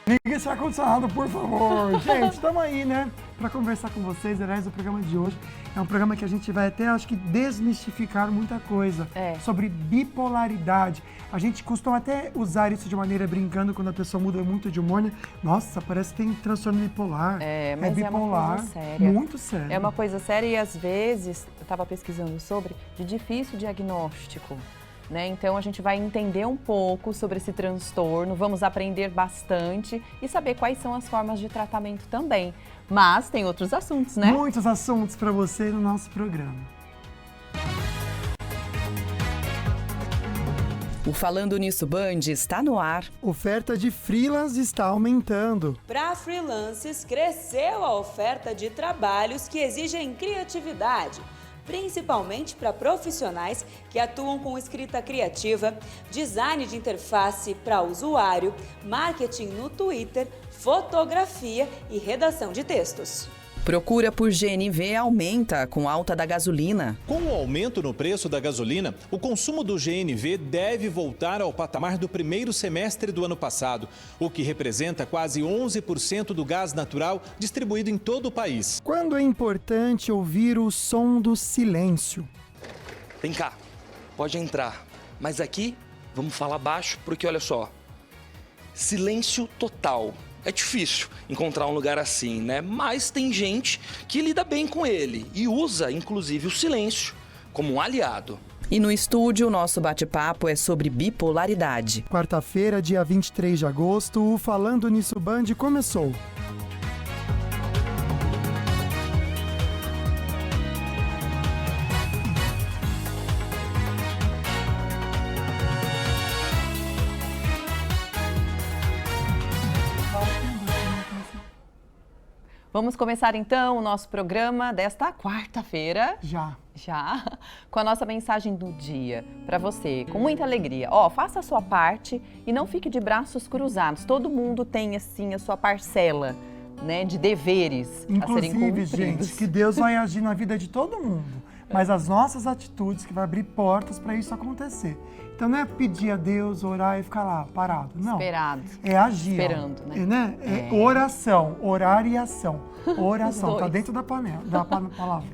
Liga esse ar-condicionado, por favor. Gente, estamos aí, né, para conversar com vocês. Aliás, o programa de hoje é um programa que a gente vai até, acho que, desmistificar muita coisa sobre bipolaridade. A gente costuma até usar isso de maneira brincando quando a pessoa muda muito de humor, né? Nossa, parece que tem transtorno bipolar. Mas bipolar, é uma coisa séria. muito sério. É uma coisa séria e, às vezes, eu estava pesquisando sobre, de difícil diagnóstico. Né? Então a gente vai entender um pouco sobre esse transtorno, vamos aprender bastante e saber quais são as formas de tratamento também. Mas tem outros assuntos, né? Muitos assuntos para você no nosso programa. O Falando Nisso Band está no ar. Oferta de freelance está aumentando. Para freelances, cresceu a oferta de trabalhos que exigem criatividade, principalmente para profissionais que atuam com escrita criativa, design de interface para usuário, marketing no Twitter, fotografia e redação de textos. Procura por GNV aumenta com alta da gasolina. Com o aumento no preço da gasolina, o consumo do GNV deve voltar ao patamar do primeiro semestre do ano passado, o que representa quase 11% do gás natural distribuído em todo o país. Quando é importante ouvir o som do silêncio? Vem cá, pode entrar, mas aqui vamos falar baixo porque olha só, silêncio total. É difícil encontrar um lugar assim, né? Mas tem gente que lida bem com ele e usa, inclusive, o silêncio como um aliado. E no estúdio, o nosso bate-papo é sobre bipolaridade. Quarta-feira, dia 23 de agosto, o Falando Nisso Band começou. Vamos começar então o nosso programa desta quarta-feira. Já, com a nossa mensagem do dia para você, com muita alegria. Faça a sua parte e não fique de braços cruzados. Todo mundo tem, assim, a sua parcela, né, de deveres a serem cumpridos. Inclusive, gente, que Deus vai agir na vida de todo mundo, mas as nossas atitudes que vai abrir portas para isso acontecer. Então não é pedir a Deus, orar e ficar lá parado, não. Esperado. É agir. Esperando, né? É oração, orar e ação. Oração, tá dentro da palavra.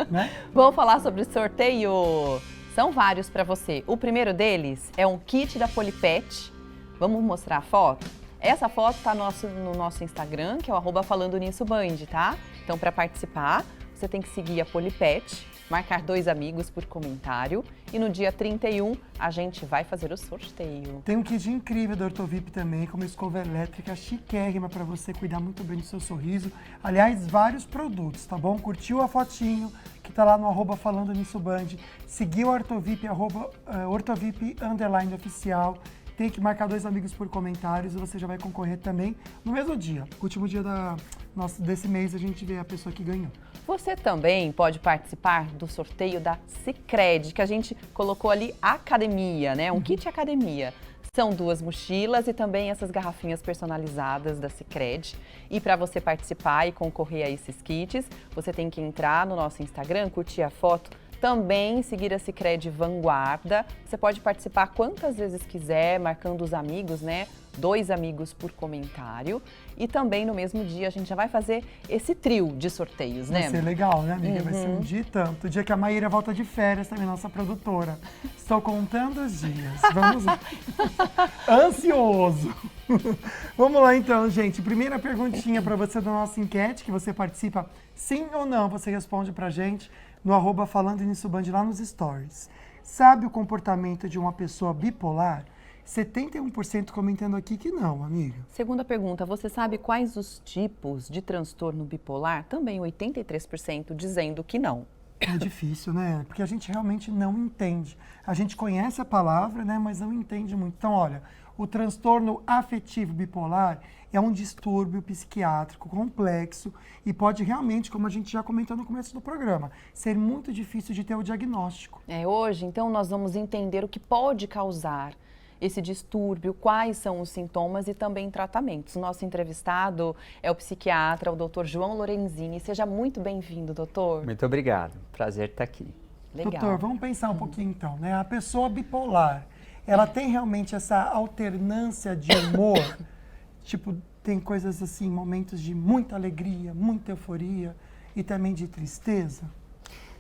Né? Vamos falar sobre o sorteio. São vários para você. O primeiro deles é um kit da Polipet. Vamos mostrar a foto? Essa foto está no nosso Instagram, que é o @FalandoNissoBand, tá? Então, para participar, você tem que seguir a Polipet, marcar 2 amigos por comentário e no dia 31 a gente vai fazer o sorteio. Tem um kit incrível da Ortovip também, com uma escova elétrica chiquérrima para você cuidar muito bem do seu sorriso. Aliás, vários produtos, tá bom? Curtiu a fotinho que tá lá no @FalandoNissoBand, seguiu a Ortovip, @Ortovip_oficial. Tem que marcar 2 amigos por comentários e você já vai concorrer também no mesmo dia. Último dia desse mês a gente vê a pessoa que ganhou. Você também pode participar do sorteio da Sicredi, que a gente colocou ali academia, né? Um kit academia. São 2 mochilas e também essas garrafinhas personalizadas da Sicredi. E para você participar e concorrer a esses kits, você tem que entrar no nosso Instagram, curtir a foto, também seguir a Sicredi Vanguarda. Você pode participar quantas vezes quiser, marcando os amigos, né? 2 amigos por comentário. E também no mesmo dia a gente já vai fazer esse trio de sorteios, né? Vai ser legal, né, amiga? Vai ser um dia e tanto. O dia que a Maíra volta de férias também, nossa produtora. Estou contando os dias. Vamos lá. Ansioso. Vamos lá então, gente. Primeira perguntinha para você da nossa enquete, que você participa sim ou não. Você responde pra gente no @FalandoNissoBand lá nos stories. Sabe o comportamento de uma pessoa bipolar? 71% comentando aqui que não, amiga. Segunda pergunta, você sabe quais os tipos de transtorno bipolar? Também 83% dizendo que não. É difícil, né? Porque a gente realmente não entende. A gente conhece a palavra, né? Mas não entende muito. Então, olha, o transtorno afetivo bipolar é um distúrbio psiquiátrico complexo e pode realmente, como a gente já comentou no começo do programa, ser muito difícil de ter o diagnóstico. Hoje, então, nós vamos entender o que pode causar esse distúrbio, quais são os sintomas e também tratamentos. Nosso entrevistado é o psiquiatra, o Dr. João Lorenzini. Seja muito bem-vindo, doutor. Muito obrigado. Prazer estar aqui. Legal. Doutor, vamos pensar um pouquinho então, né? A pessoa bipolar, ela tem realmente essa alternância de humor, Tipo, tem coisas assim, momentos de muita alegria, muita euforia e também de tristeza?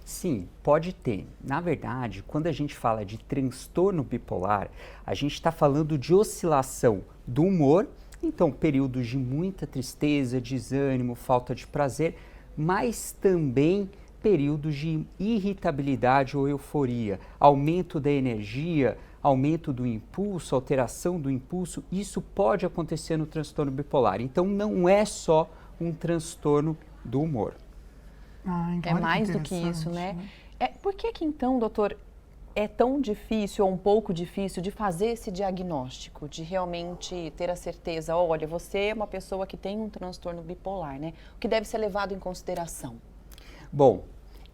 Sim, pode ter. Na verdade, quando a gente fala de transtorno bipolar, a gente está falando de oscilação do humor, então períodos de muita tristeza, desânimo, falta de prazer, mas também períodos de irritabilidade ou euforia, aumento da energia, aumento do impulso, alteração do impulso. Isso pode acontecer no transtorno bipolar. Então não é só um transtorno do humor. É mais do que isso, né? Por que então, doutor, é tão difícil ou um pouco difícil de fazer esse diagnóstico, de realmente ter a certeza, olha, você é uma pessoa que tem um transtorno bipolar, né? O que deve ser levado em consideração? Bom,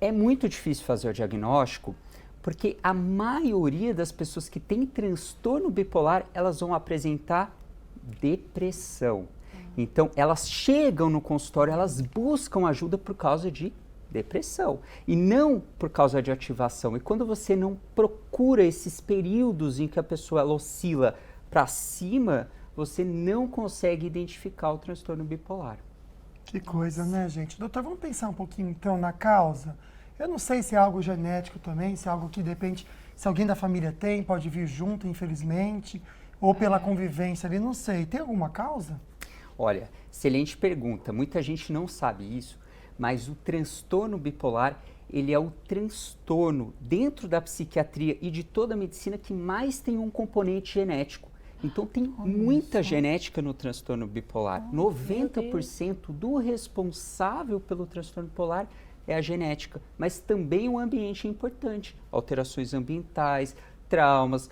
é muito difícil fazer o diagnóstico porque a maioria das pessoas que têm transtorno bipolar, elas vão apresentar depressão. Então, elas chegam no consultório, elas buscam ajuda por causa de depressão e não por causa de ativação. E quando você não procura esses períodos em que a pessoa ela oscila para cima, você não consegue identificar o transtorno bipolar. Que coisa, né, gente? Doutor, vamos pensar um pouquinho então na causa. Eu não sei se é algo genético também, se é algo que depende, se alguém da família tem, pode vir junto, infelizmente, ou pela convivência ali, não sei. Tem alguma causa? Olha, excelente pergunta. Muita gente não sabe isso, mas o transtorno bipolar, ele é o transtorno dentro da psiquiatria e de toda a medicina que mais tem um componente genético. Então tem muita genética no transtorno bipolar. 90% do responsável pelo transtorno bipolar é a genética, mas também o ambiente é importante. Alterações ambientais, traumas,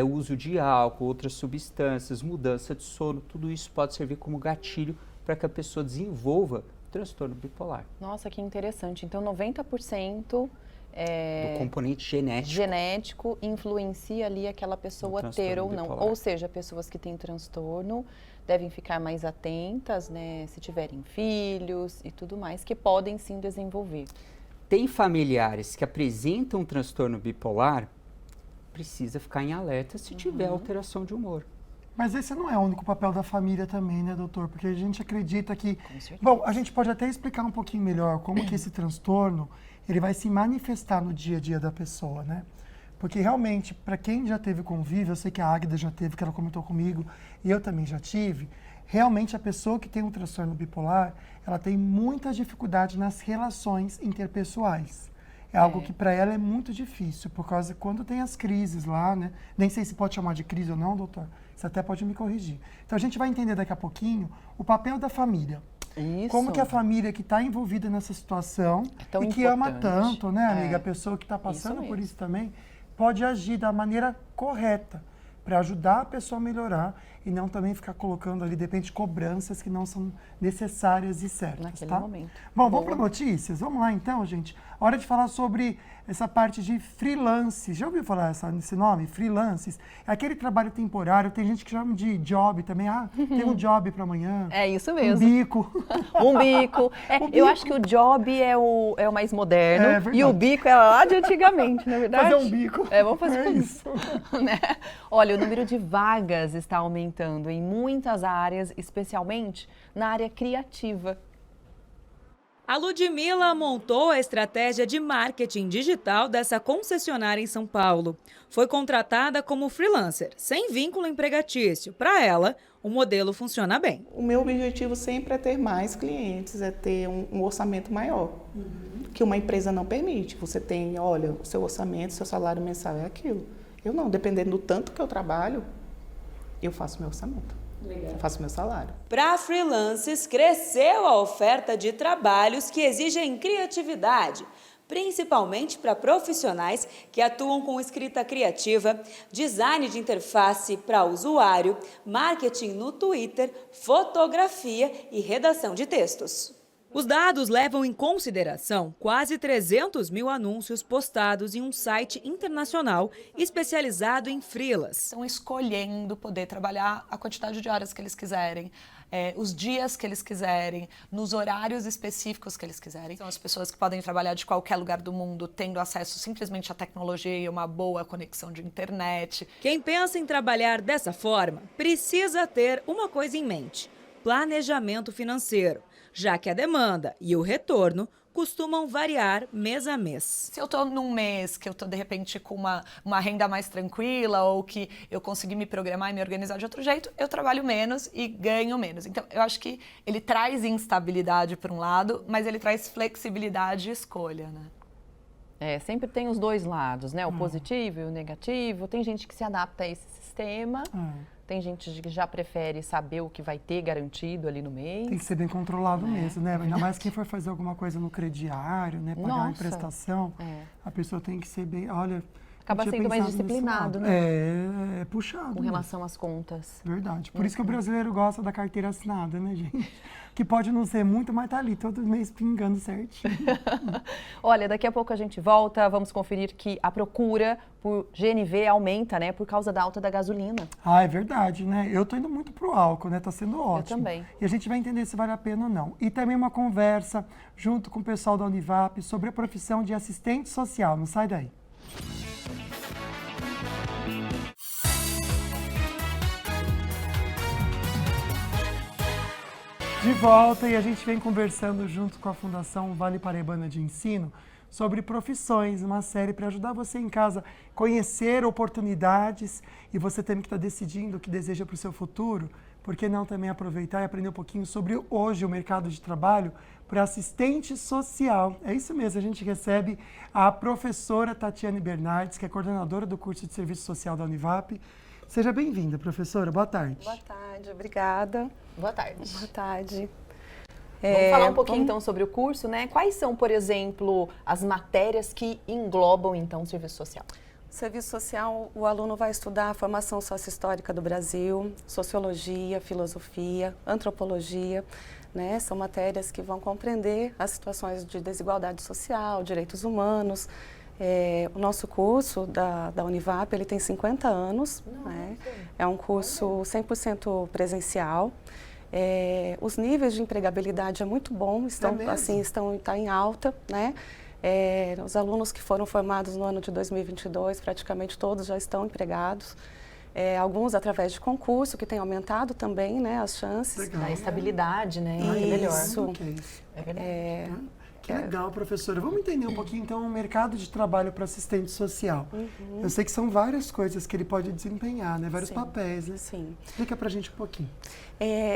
uso de álcool, outras substâncias, mudança de sono, tudo isso pode servir como gatilho para que a pessoa desenvolva o transtorno bipolar. Nossa, que interessante. Então 90% do componente genético influencia ali aquela pessoa ter ou não. bipolar. Ou seja, pessoas que têm transtorno devem ficar mais atentas, né, se tiverem filhos e tudo mais, que podem sim desenvolver. Tem familiares que apresentam transtorno bipolar, precisa ficar em alerta se tiver alteração de humor. Mas esse não é o único papel da família também, né, doutor? Porque a gente acredita que... Bom, a gente pode até explicar um pouquinho melhor como que esse transtorno ele vai se manifestar no dia a dia da pessoa, né? Porque realmente, para quem já teve convívio, eu sei que a Águida já teve, que ela comentou comigo, e eu também já tive, realmente a pessoa que tem um transtorno bipolar, ela tem muita dificuldade nas relações interpessoais. É algo que para ela é muito difícil, por causa quando tem as crises lá, né? Nem sei se pode chamar de crise ou não, doutor. Você até pode me corrigir. Então a gente vai entender daqui a pouquinho o papel da família. Isso. Como que a família que está envolvida nessa situação tão e que ama importante. tanto, né, amiga? A pessoa que está passando por mesmo. isso também pode agir da maneira correta para ajudar a pessoa a melhorar e não também ficar colocando ali, de repente, cobranças que não são necessárias e certas, Naquele tá? momento. Bom, vamos para notícias? Vamos lá então, gente. Hora de falar sobre essa parte de freelance. Já ouviu falar esse nome? Freelances? É aquele trabalho temporário, tem gente que chama de job também. Ah, tem um job para amanhã. É isso mesmo. Um bico. Um bico. Eu acho que o job é o mais moderno e o bico é lá de antigamente, na verdade. Fazer um bico. Vamos fazer isso. Né? Olha, o número de vagas está aumentando em muitas áreas, especialmente na área criativa. A Ludmila montou a estratégia de marketing digital dessa concessionária em São Paulo. Foi contratada como freelancer, sem vínculo empregatício. Para ela, o modelo funciona bem. O meu objetivo sempre é ter mais clientes, é ter um orçamento maior, que uma empresa não permite. Você tem, olha, o seu orçamento, seu salário mensal é aquilo. Eu não, dependendo do tanto que eu trabalho, eu faço meu orçamento. Eu faço meu salário. Para freelancers, cresceu a oferta de trabalhos que exigem criatividade, principalmente para profissionais que atuam com escrita criativa, design de interface para usuário, marketing no Twitter, fotografia e redação de textos. Os dados levam em consideração quase 300 mil anúncios postados em um site internacional especializado em freelas. Estão escolhendo poder trabalhar a quantidade de horas que eles quiserem, os dias que eles quiserem, nos horários específicos que eles quiserem. São as pessoas que podem trabalhar de qualquer lugar do mundo, tendo acesso simplesmente à tecnologia e uma boa conexão de internet. Quem pensa em trabalhar dessa forma precisa ter uma coisa em mente: planejamento financeiro, já que a demanda e o retorno costumam variar mês a mês. Se eu estou num mês que eu estou, de repente, com uma renda mais tranquila ou que eu consegui me programar e me organizar de outro jeito, eu trabalho menos e ganho menos. Então, eu acho que ele traz instabilidade por um lado, mas ele traz flexibilidade e escolha, né? Sempre tem os dois lados, né? O positivo e o negativo. Tem gente que se adapta a esse sistema. Tem gente que já prefere saber o que vai ter garantido ali no mês. Tem que ser bem controlado mesmo, né? Ainda mais quem for fazer alguma coisa no crediário, né? Pagar uma prestação, a pessoa tem que ser bem... Olha, acaba sendo mais disciplinado, né? É puxado. Com relação às contas. Verdade. Por isso que o brasileiro gosta da carteira assinada, né, gente? Que pode não ser muito, mas tá ali todo mês pingando certinho. Olha, daqui a pouco a gente volta, vamos conferir que a procura por GNV aumenta, né, por causa da alta da gasolina. Ah, é verdade, né? Eu tô indo muito pro álcool, né? Tá sendo ótimo. Eu também. E a gente vai entender se vale a pena ou não. E também uma conversa junto com o pessoal da Univap sobre a profissão de assistente social. Não sai daí. De volta, e a gente vem conversando junto com a Fundação Vale Paraibana de Ensino sobre profissões, uma série para ajudar você em casa a conhecer oportunidades e você também que está decidindo o que deseja para o seu futuro, por que não também aproveitar e aprender um pouquinho sobre hoje o mercado de trabalho para assistente social. É isso mesmo, a gente recebe a professora Tatiane Bernardes, que é coordenadora do curso de Serviço Social da Univap. Seja bem-vinda, professora. Boa tarde. Boa tarde, obrigada. Boa tarde. Boa tarde. Vamos falar um pouquinho, então, sobre o curso, né? Quais são, por exemplo, as matérias que englobam, então, o serviço social? O serviço social, o aluno vai estudar a formação sociohistórica do Brasil, sociologia, filosofia, antropologia, né? São matérias que vão compreender as situações de desigualdade social, direitos humanos. O nosso curso da Univap, ele tem 50 anos, né? É um curso 100% presencial. Os níveis de empregabilidade é muito bom, está em alta, né? Os alunos que foram formados no ano de 2022, praticamente todos já estão empregados. Alguns através de concurso, que tem aumentado também, né, as chances. Da estabilidade, né? Isso. É verdade. Que legal, professora. Vamos entender um pouquinho, então, o mercado de trabalho para assistente social. Eu sei que são várias coisas que ele pode desempenhar, né? Vários papéis, né? Sim. Explica pra gente um pouquinho.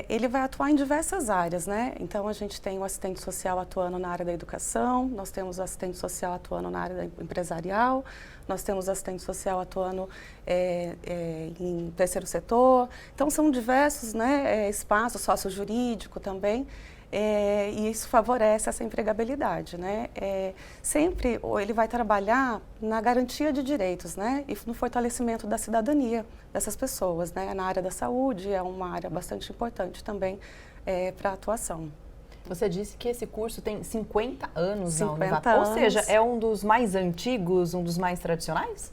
Ele vai atuar em diversas áreas, né? Então, a gente tem o assistente social atuando na área da educação, nós temos o assistente social atuando na área empresarial, nós temos o assistente social atuando em terceiro setor. Então, são diversos, né, espaços, sócio-jurídico também. E isso favorece essa empregabilidade, né? Sempre ele vai trabalhar na garantia de direitos, né? E no fortalecimento da cidadania dessas pessoas, né? Na área da saúde é uma área bastante importante também para a atuação. Você disse que esse curso tem 50 anos na 50 Univap, anos. ou seja, é um dos mais antigos, um dos mais tradicionais?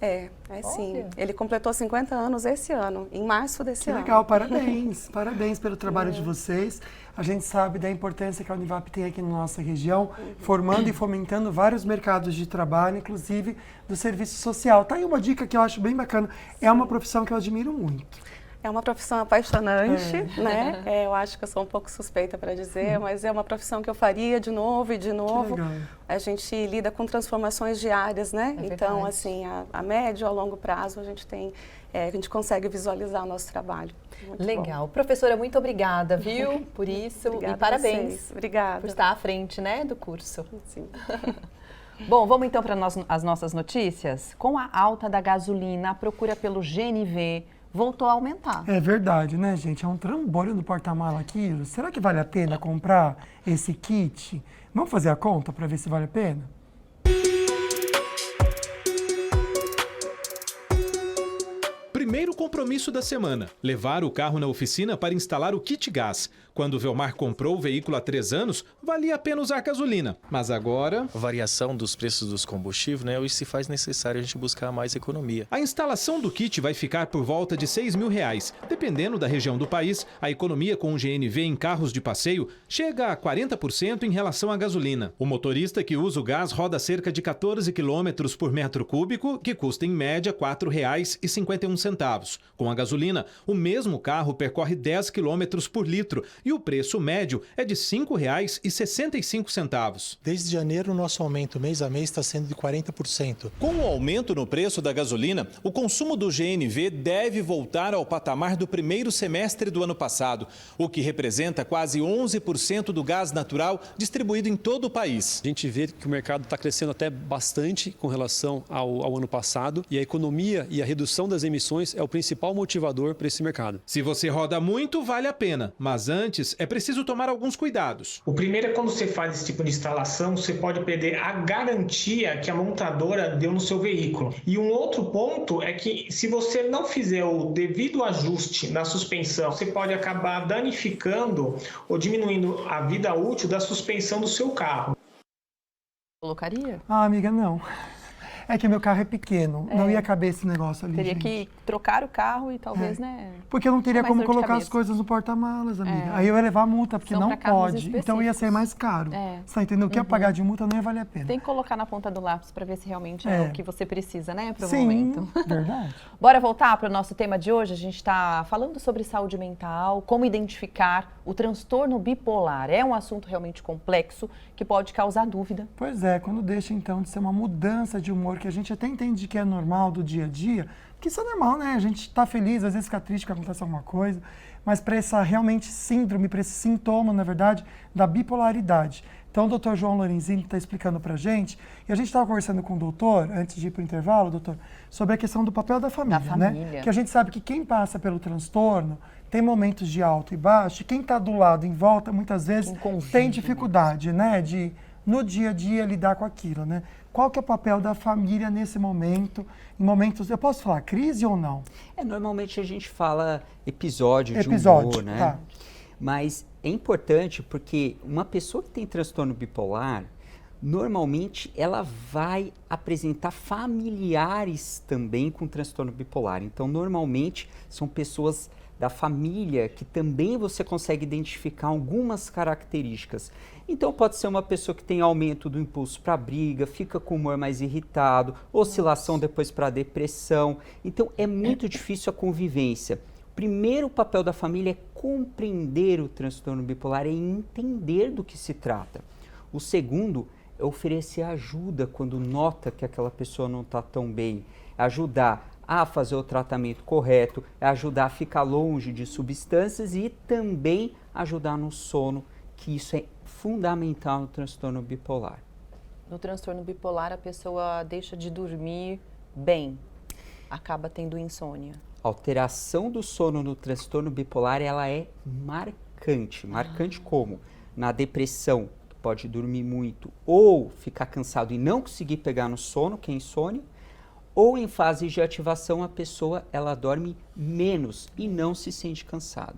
Sim. Ele completou 50 anos esse ano, em março desse ano. Que legal, parabéns. Parabéns pelo trabalho de vocês. A gente sabe da importância que a Univap tem aqui na nossa região, formando e fomentando vários mercados de trabalho, inclusive do serviço social. Tá aí uma dica que eu acho bem bacana. É uma profissão que eu admiro muito. É uma profissão apaixonante, né? Eu acho que eu sou um pouco suspeita para dizer, mas é uma profissão que eu faria de novo e de novo. A gente lida com transformações diárias, né? Então, assim, a médio, a longo prazo, a gente consegue visualizar o nosso trabalho. Muito legal. Bom. Professora, muito obrigada, viu, por isso. Obrigada e parabéns. Obrigada. Por estar à frente, né, do curso. Sim. Bom, vamos então para as nossas notícias. Com a alta da gasolina, a procura pelo GNV voltou a aumentar. É verdade, né, gente? É um trambolho no porta-mala aquilo. Será que vale a pena comprar esse kit? Vamos fazer a conta para ver se vale a pena? primeiro compromisso da semana, levar o carro na oficina para instalar o kit gás. Quando o Velmar comprou o veículo há 3 anos, valia a pena usar gasolina. Mas agora... A variação dos preços dos combustíveis, né, hoje se faz necessário a gente buscar mais economia. A instalação do kit vai ficar por volta de R$6.000. Dependendo da região do país, a economia com o GNV em carros de passeio chega a 40% em relação à gasolina. O motorista que usa o gás roda cerca de 14 quilômetros por metro cúbico, que custa em média R$ 4,51. Com a gasolina, o mesmo carro percorre 10 quilômetros por litro e o preço médio é de R$ 5,65. Desde janeiro, o nosso aumento mês a mês está sendo de 40%. Com o aumento no preço da gasolina, o consumo do GNV deve voltar ao patamar do primeiro semestre do ano passado, o que representa quase 11% do gás natural distribuído em todo o país. A gente vê que o mercado está crescendo até bastante com relação ao ano passado e a economia e a redução das emissões é o principal motivador para esse mercado. Se você roda muito, vale a pena, mas antes é preciso tomar alguns cuidados. O primeiro é quando você faz esse tipo de instalação, você pode perder a garantia que a montadora deu no seu veículo. E um outro ponto é que se você não fizer o devido ajuste na suspensão, você pode acabar danificando ou diminuindo a vida útil da suspensão do seu carro. Colocaria? Ah, amiga, não. É que meu carro é pequeno, não ia caber esse negócio ali, Teria gente. que trocar o carro e talvez, né? Porque eu não teria como colocar cabeça. as coisas no porta-malas, amiga. Aí eu ia levar multa, porque não pode. Então ia ser mais caro. Você tá entendendo? O que ia pagar de multa não ia valer a pena. Tem que colocar na ponta do lápis para ver se realmente é o que você precisa, né? Pro Sim, momento. Verdade. Bora voltar para o nosso tema de hoje? A gente está falando sobre saúde mental, como identificar o transtorno bipolar. É um assunto realmente complexo que pode causar dúvida. Pois é, quando deixa então de ser uma mudança de humor, que a gente até entende que é normal do dia a dia, porque isso é normal, né? A gente tá feliz, às vezes fica triste que acontece alguma coisa, mas para essa realmente síndrome, para esse sintoma, na verdade, da bipolaridade. Então, o doutor João Lorenzini está explicando para a gente, e a gente estava conversando com o doutor, antes de ir para o intervalo, doutor, sobre a questão do papel da família, né? Que a gente sabe que quem passa pelo transtorno tem momentos de alto e baixo, e quem está do lado, em volta, muitas vezes tem dificuldade, né? De, no dia a dia, lidar com aquilo, né? Qual que é o papel da família nesse momento? Em momentos, eu posso falar crise ou não? Normalmente a gente fala episódio de humor, né? Tá. Mas é importante porque uma pessoa que tem transtorno bipolar, normalmente ela vai apresentar familiares também com transtorno bipolar. Então, normalmente são pessoas da família que também você consegue identificar algumas características. Então pode ser uma pessoa que tem aumento do impulso para briga, fica com o humor mais irritado, oscilação depois para depressão. Então é muito difícil a convivência. Primeiro, o papel da família é compreender o transtorno bipolar e entender do que se trata. O segundo é oferecer ajuda quando nota que aquela pessoa não está tão bem, ajudar a fazer o tratamento correto, ajudar a ficar longe de substâncias e também ajudar no sono, que isso é fundamental no transtorno bipolar. No transtorno bipolar, a pessoa deixa de dormir bem, acaba tendo insônia. A alteração do sono no transtorno bipolar, ela é marcante. Marcante como? Na depressão, pode dormir muito ou ficar cansado e não conseguir pegar no sono, que é insônia, ou em fase de ativação a pessoa ela dorme menos e não se sente cansada.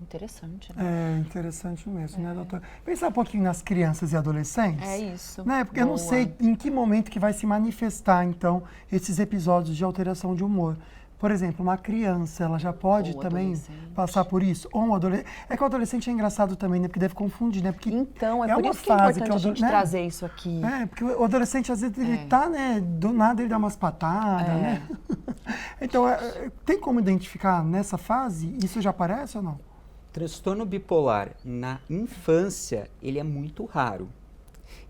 Interessante, né? É interessante mesmo, né, doutor? Pensar um pouquinho nas crianças e adolescentes. É isso. Né? Porque eu não sei em que momento que vai se manifestar, então, esses episódios de alteração de humor. Por exemplo, uma criança, ela já pode também passar por isso? Ou um adolescente. É que o adolescente é engraçado também, né? Porque deve confundir, né? Porque então, é por uma isso que é fase importante a gente trazer isso aqui. É, porque o adolescente, às vezes, ele tá, né? Do nada ele dá umas patadas, né? Então, tem como identificar nessa fase? Isso já aparece ou não? Transtorno bipolar na infância, ele é muito raro.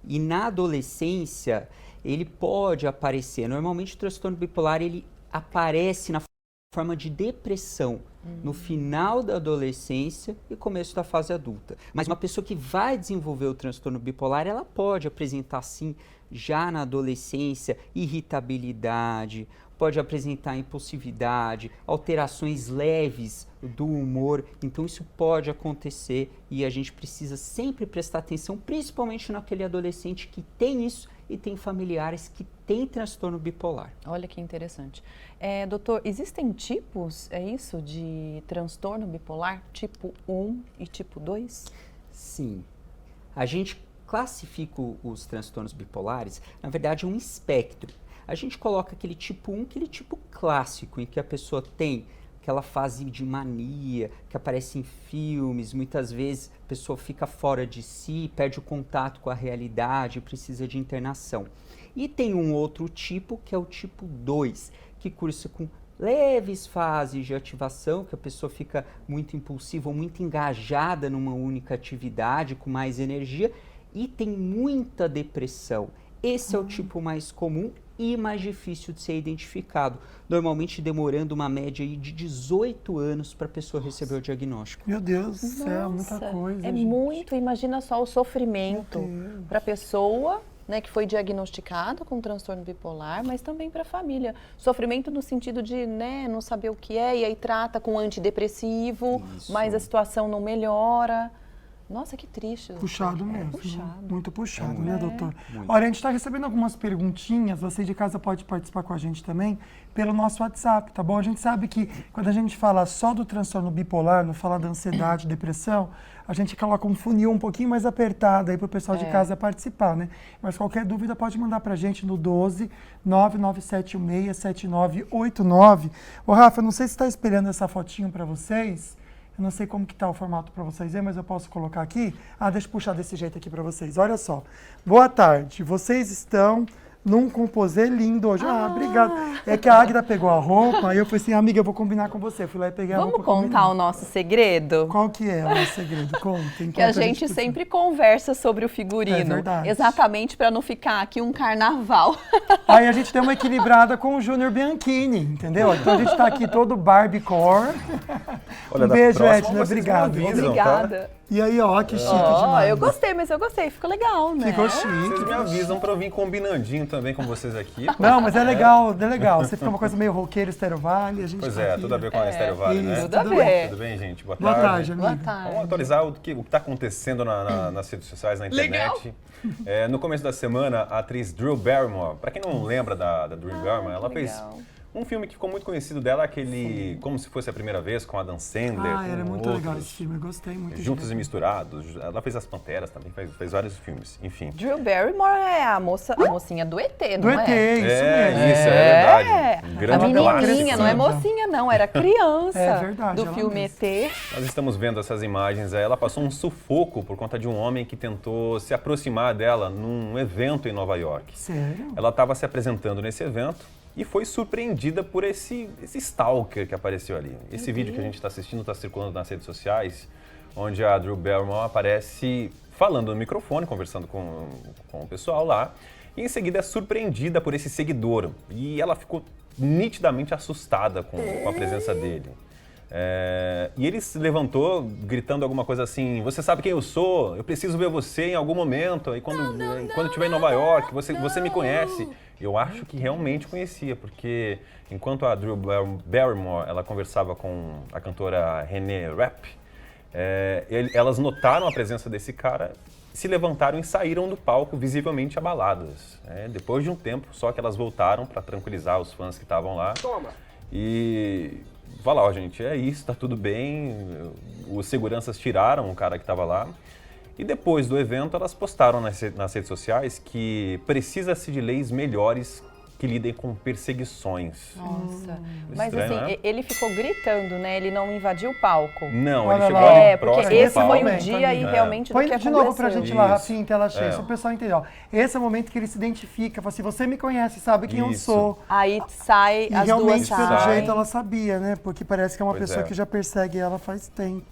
E na adolescência, ele pode aparecer. Normalmente, o transtorno bipolar, ele aparece na forma de depressão no final da adolescência e começo da fase adulta. Mas uma pessoa que vai desenvolver o transtorno bipolar, ela pode apresentar sim, já na adolescência, irritabilidade, pode apresentar impulsividade, alterações leves do humor. Então isso pode acontecer e a gente precisa sempre prestar atenção, principalmente naquele adolescente que tem isso e tem familiares que têm transtorno bipolar. Olha que interessante. Doutor, existem tipos, é isso, de transtorno bipolar? Tipo 1 e tipo 2? Sim. A gente classifica os transtornos bipolares, na verdade, um espectro. A gente coloca aquele tipo 1, aquele tipo clássico, em que a pessoa tem aquela fase de mania, que aparece em filmes, muitas vezes a pessoa fica fora de si, perde o contato com a realidade, precisa de internação. E tem um outro tipo, que é o tipo 2, que cursa com leves fases de ativação, que a pessoa fica muito impulsiva ou muito engajada numa única atividade, com mais energia, e tem muita depressão. Esse é o tipo mais comum e mais difícil de ser identificado, normalmente demorando uma média aí de 18 anos para a pessoa receber o diagnóstico. Meu Deus do céu, muita coisa. É muito, imagina só o sofrimento para a pessoa, né, que foi diagnosticada com transtorno bipolar, mas também para a família. Sofrimento no sentido de, né, não saber o que é, e aí trata com antidepressivo, mas a situação não melhora. Nossa, que triste. Puxado mesmo. Puxado. Muito puxado, né, doutor? Olha, a gente está recebendo algumas perguntinhas, você de casa pode participar com a gente também, pelo nosso WhatsApp, tá bom? A gente sabe que quando a gente fala só do transtorno bipolar, não fala da ansiedade, depressão, a gente coloca um funil um pouquinho mais apertado aí para o pessoal de casa participar, né? Mas qualquer dúvida pode mandar para a gente no 12 997167989. Ô, Rafa, não sei se está esperando essa fotinho para vocês. Eu não sei como que tá o formato para vocês verem, mas eu posso colocar aqui. Deixa eu puxar desse jeito aqui para vocês. Olha só. Boa tarde. Vocês estão num composê lindo hoje. Obrigado. É que a Águida pegou a roupa, aí eu falei assim, amiga, eu vou combinar com você. Fui lá e peguei a roupa. Vamos contar o nosso segredo? Qual que é o nosso segredo? Contem. Que a gente sempre conversa sobre o figurino. É verdade. Exatamente para não ficar aqui um carnaval. Aí a gente deu uma equilibrada com o Júnior Bianchini, entendeu? Então a gente tá aqui todo Barbiecore. Olha, um beijo, próxima, Edna. Obrigado. Obrigada. Tá? E aí, ó, que chique demais. Eu gostei, mas eu gostei. Ficou legal, né? Ficou chique. Vocês me avisam pra eu vir combinandinho também com vocês aqui. Não, mas é legal, é legal. Você fica uma coisa meio roqueiro, Stereo Valley. A gente pois tá é, aqui. tudo a ver com a Stereo Valley, né? Tudo a ver. Tudo bem, gente? Boa tarde. tarde. Boa tarde, amiga. Boa tarde. Vamos atualizar o que está acontecendo nas redes sociais, na internet. No começo da semana, a atriz Drew Barrymore, para quem não lembra da Drew Barrymore, ela fez um filme que ficou muito conhecido dela, aquele Como Se Fosse a Primeira Vez, com Adam Sandler. Era muito legal esse filme, eu gostei muito. Juntos e Misturados. Ela fez As Panteras também, fez vários filmes, enfim. Drew Barrymore é a mocinha do ET, não é? Do ET, isso mesmo. Isso, é verdade. Um grande a menininha, clássico, não é né? mocinha não, era criança verdade, do filme ET. Nós estamos vendo essas imagens, ela passou um sufoco por conta de um homem que tentou se aproximar dela num evento em Nova York. Sério? Ela estava se apresentando nesse evento e foi surpreendida por esse stalker que apareceu ali. Esse vídeo que a gente está assistindo está circulando nas redes sociais, onde a Drew Barrymore aparece falando no microfone, conversando com o pessoal lá, e em seguida é surpreendida por esse seguidor. E ela ficou nitidamente assustada com a presença dele. E ele se levantou gritando alguma coisa assim, você sabe quem eu sou? Eu preciso ver você em algum momento. E quando estiver em Nova York, você me conhece. Eu acho que realmente conhecia, porque enquanto a Drew Barrymore ela conversava com a cantora Renee Rapp, elas notaram a presença desse cara, se levantaram e saíram do palco visivelmente abaladas. Depois de um tempo, só que elas voltaram para tranquilizar os fãs que estavam lá. E falar, ó, gente, é isso, tá tudo bem. Os seguranças tiraram o cara que estava lá. E depois do evento, elas postaram nas redes sociais que precisa-se de leis melhores que lidem com perseguições. Nossa. Mas Estranho, assim, né? ele ficou gritando, né? Ele não invadiu o palco. Não, ele chegou ali próximo porque esse ao palco. foi o dia e realmente Põe do que de aconteceu. novo pra gente lá, Rafinha, em tela cheia, só o pessoal entender. Ó. Esse é o momento que ele se identifica, fala assim, você me conhece, sabe quem eu sou. Aí sai, E as duas realmente, saem. pelo jeito, ela sabia, né? Porque parece que é uma pessoa que já persegue ela faz tempo.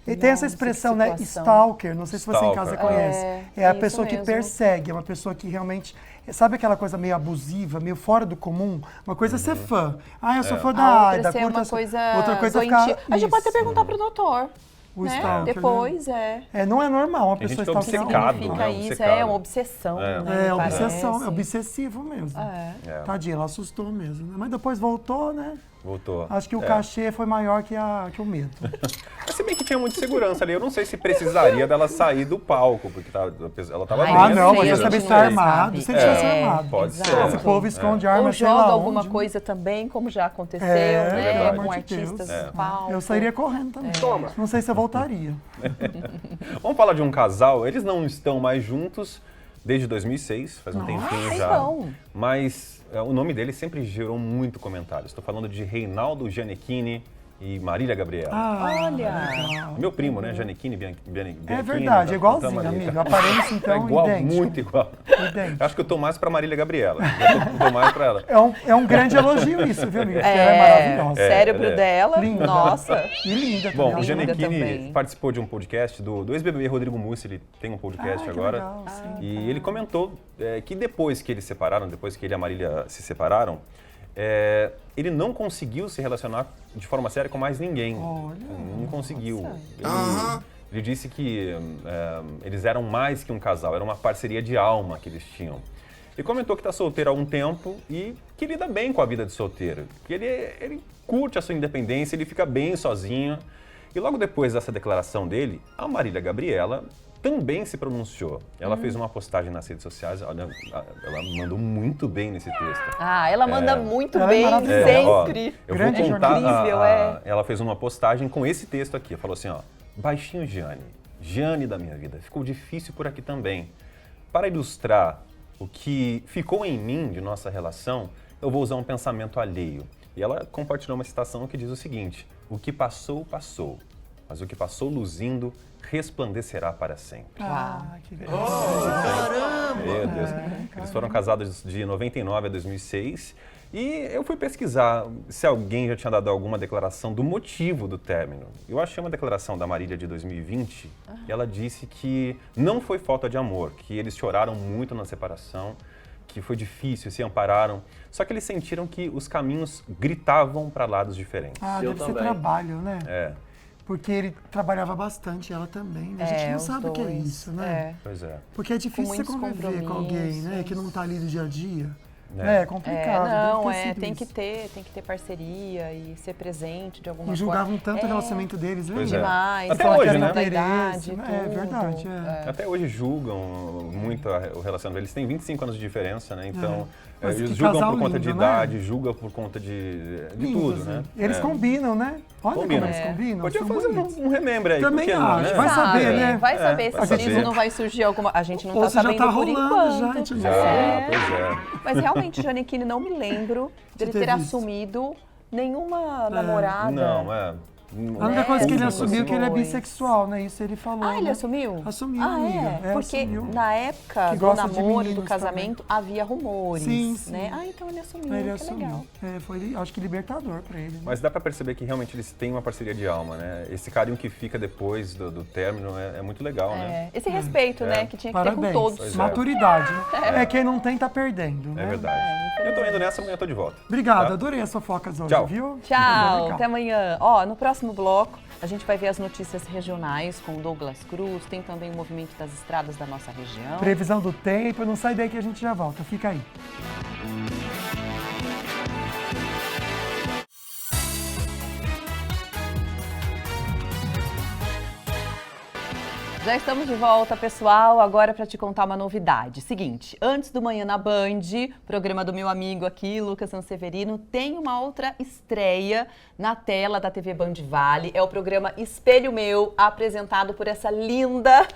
E tem essa expressão, né? Stalker, não sei se você em casa conhece. É a pessoa que persegue, é uma pessoa que realmente... Sabe aquela coisa meio abusiva, meio fora do comum? Uma coisa é ser fã. Eu sou fã da Aida. Outra coisa outra coisa é ficar... A gente pode até perguntar pro doutor. o né? stalker, Depois, não é normal uma Tem gente pessoa que é stalkear obcecado, outra. né? Isso, Obcecado. é uma obsessão, né? É obsessão, parece. é obsessivo mesmo. É. Tadinha, ela assustou mesmo, né? Mas depois voltou, né? Voltou. Acho que o cachê foi maior que o medo. Mas se bem que tinha muita segurança ali, eu não sei se precisaria dela sair do palco, porque ela estava bem. Não, mas sei, você sabe estar armado, se tivesse armado. Pode Exato. ser. Esse povo esconde arma, Ou sei lá joga alguma onde. coisa também, como já aconteceu, pelo né? amor Com de artistas Deus. no palco. Eu sairia correndo também. Não sei se eu voltaria. Vamos falar de um casal, eles não estão mais juntos desde 2006, faz um tempinho já. Não. Mas o nome dele sempre gerou muito comentário. Estou falando de Reinaldo Gianecchini e Marília Gabriela. Olha! Meu primo, né? Gianecchini, Bianchini. É verdade, é igualzinho, amigo. A aparência, então, é igual, idêntico. muito igual. Idêntico. Acho que eu tô mais pra Marília Gabriela. Eu tô mais pra ela. É um grande elogio isso, viu, amiga? Porque ela é maravilhosa. Cérebro dela, Linda. nossa. E linda também. Bom, o Gianecchini também. participou de um podcast do ex-BBB Rodrigo Mussi, ele tem um podcast agora. Legal, sim. E ele comentou que depois que eles se separaram, depois que ele e a Marília se separaram, ele não conseguiu se relacionar de forma séria com mais ninguém. Não conseguiu. Ele disse que eles eram mais que um casal, era uma parceria de alma que eles tinham. E comentou que está solteiro há um tempo e que lida bem com a vida de solteiro. Que ele curte a sua independência, ele fica bem sozinho. E logo depois dessa declaração dele, a Marília Gabriela também se pronunciou. Ela fez uma postagem nas redes sociais, olha, ela mandou muito bem nesse texto. Ela manda muito ela é bem, maravilhosa. sempre. Eu vou contar, incrível, ela fez uma postagem com esse texto aqui, falou assim, baixinho Giane da minha vida, ficou difícil por aqui também. Para ilustrar o que ficou em mim de nossa relação, eu vou usar um pensamento alheio. E ela compartilhou uma citação que diz o seguinte, o que passou, passou, mas o que passou luzindo resplandecerá para sempre. Que legal. Meu Deus. Eles foram casados de 99 a 2006 e eu fui pesquisar se alguém já tinha dado alguma declaração do motivo do término. Eu achei uma declaração da Marília de 2020 e ela disse que não foi falta de amor, que eles choraram muito na separação, que foi difícil, se ampararam, só que eles sentiram que os caminhos gritavam para lados diferentes. Deve ser trabalho, né? Porque ele trabalhava bastante, ela também, né? A gente não sabe o que é isso, né? Pois é. Porque é difícil você conviver com alguém, né? Que não tá ali do dia a dia. É complicado. Tem que ter parceria e ser presente de alguma forma. E julgavam tanto o relacionamento deles, né? Demais. Até hoje, né? É verdade. Até hoje julgam muito o relacionamento. Eles têm 25 anos de diferença, né? Então, eles julgam por conta de idade, julgam por conta de tudo, né? Eles combinam, né? Olha como eles combinam. Podia fazer um remember aí. Também acho. Né? Vai saber, né? Vai saber se isso não vai surgir alguma... A gente não Ou tá sabendo já tá por rolando, enquanto. já, a gente não sabe. Pois é. Mas realmente, Gianecchini, não me lembro dele ter assumido nenhuma namorada. Não, A única coisa que ele assumiu é que ele é bissexual, né? Isso ele falou. Ele assumiu? Assumiu, amiga. Porque assumiu. na época Que do gosta de namoro, do meninos casamento, havia rumores. Sim. Né? Então ele assumiu, Ele que assumiu. legal. Foi, acho que libertador pra ele. Né? Mas dá pra perceber que realmente eles têm uma parceria de alma, né? Esse carinho que fica depois do término é muito legal, né? Esse respeito, né? Que tinha que ter com todos. Maturidade. Quem não tem, tá perdendo, né? É verdade. Eu tô indo nessa, amanhã eu tô de volta. Obrigado, tá? adorei as fofocas hoje, Tchau. viu? Tchau, até amanhã. No próximo bloco, a gente vai ver as notícias regionais com o Douglas Cruz, tem também o movimento das estradas da nossa região. Previsão do tempo, não sai daí que a gente já volta, fica aí. Já estamos de volta, pessoal, agora para te contar uma novidade. Seguinte, antes do Manhã na Band, programa do meu amigo aqui, Lucas Sanseverino, tem uma outra estreia na tela da TV Band Vale. É o programa Espelho Meu, apresentado por essa linda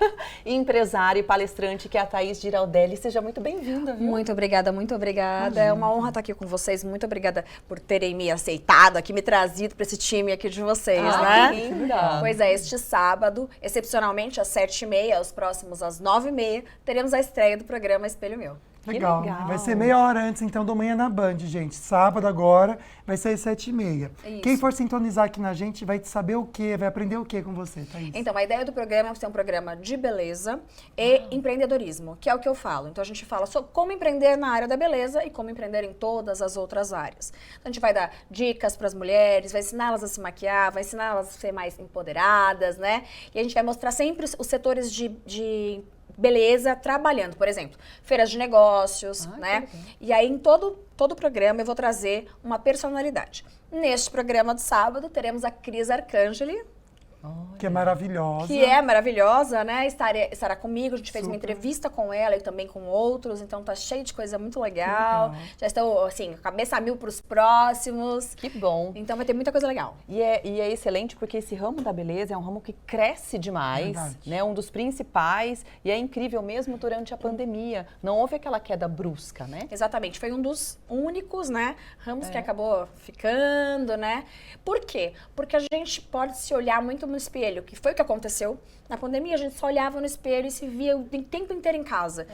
empresária e palestrante que é a Thaís Giraldelli. Seja muito bem-vinda, viu? Muito obrigada, muito obrigada. Imagina. É uma honra estar aqui com vocês. Muito obrigada por terem me aceitado aqui, me trazido para esse time aqui de vocês, né? Que linda. Pois é, este sábado, excepcionalmente às 7h30, os próximos às 9h30, teremos a estreia do programa Espelho Meu. Legal. Vai ser meia hora antes, então, do Manhã na Band, gente. Sábado agora, vai ser às 7h30. Quem for sintonizar aqui na gente vai saber o quê? Vai aprender o quê com você, Thaís? Então, a ideia do programa é ser um programa de beleza e empreendedorismo, que é o que eu falo. Então, a gente fala sobre como empreender na área da beleza e como empreender em todas as outras áreas. Então, a gente vai dar dicas para as mulheres, vai ensiná-las a se maquiar, vai ensiná-las a ser mais empoderadas, né? E a gente vai mostrar sempre os setores de beleza trabalhando, por exemplo, feiras de negócios, né? E aí, em todo o programa, eu vou trazer uma personalidade. Neste programa do sábado, teremos a Cris Arcangeli, que é maravilhosa. Que é maravilhosa, né? Estará comigo, a gente fez uma entrevista com ela e também com outros, então tá cheio de coisa muito legal. Já estou, assim, cabeça a mil pros próximos. Que bom. Então vai ter muita coisa legal. E é excelente porque esse ramo da beleza é um ramo que cresce demais, né? Um dos principais, e é incrível mesmo durante a pandemia. Não houve aquela queda brusca, né? Exatamente, foi um dos únicos, né, ramos que acabou ficando, né? Por quê? Porque a gente pode se olhar muito no espelho, que foi o que aconteceu. Na pandemia, a gente só olhava no espelho e se via o tempo inteiro em casa.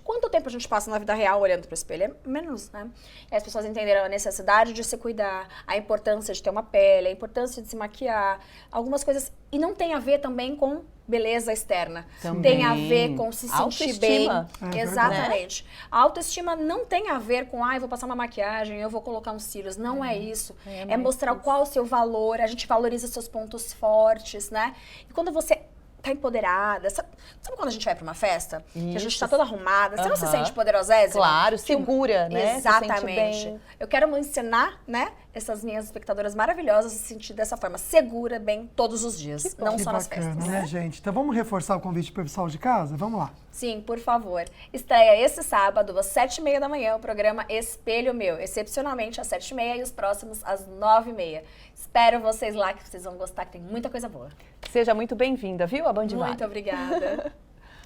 Quanto tempo a gente passa na vida real olhando para o espelho? É menos, né? E as pessoas entenderam a necessidade de se cuidar, a importância de ter uma pele, a importância de se maquiar, algumas coisas. E não tem a ver também com beleza externa. Tem a ver com se sentir bem. Exatamente. Né? A autoestima não tem a ver com, eu vou passar uma maquiagem, eu vou colocar uns cílios. Não é isso. É mostrar qual é o seu valor, a gente valoriza seus pontos fortes, né? E quando você tá empoderada, sabe quando a gente vai pra uma festa? Isso. Que a gente tá toda arrumada, você não se sente poderosésima? Claro, segura, né? Exatamente. Se sente bem. Eu quero ensinar, né, essas minhas espectadoras maravilhosas a se sentir dessa forma, segura, bem, todos os dias, não só nas festas. Né, gente? Então vamos reforçar o convite pro pessoal de casa? Vamos lá. Sim, por favor. Estreia esse sábado, às 7h30 da manhã, o programa Espelho Meu. Excepcionalmente às 7h30 e os próximos às 9h30. Espero vocês lá, que vocês vão gostar, que tem muita coisa boa. Seja muito bem-vinda, viu, a Band Vale? Muito obrigada.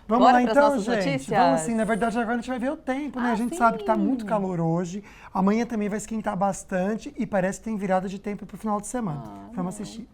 Vamos Bora lá então, gente. Notícias? Vamos sim. Na verdade, agora a gente vai ver o tempo, né? A gente sabe que tá muito calor hoje. Amanhã também vai esquentar bastante e parece que tem virada de tempo pro final de semana. Vamos assistir.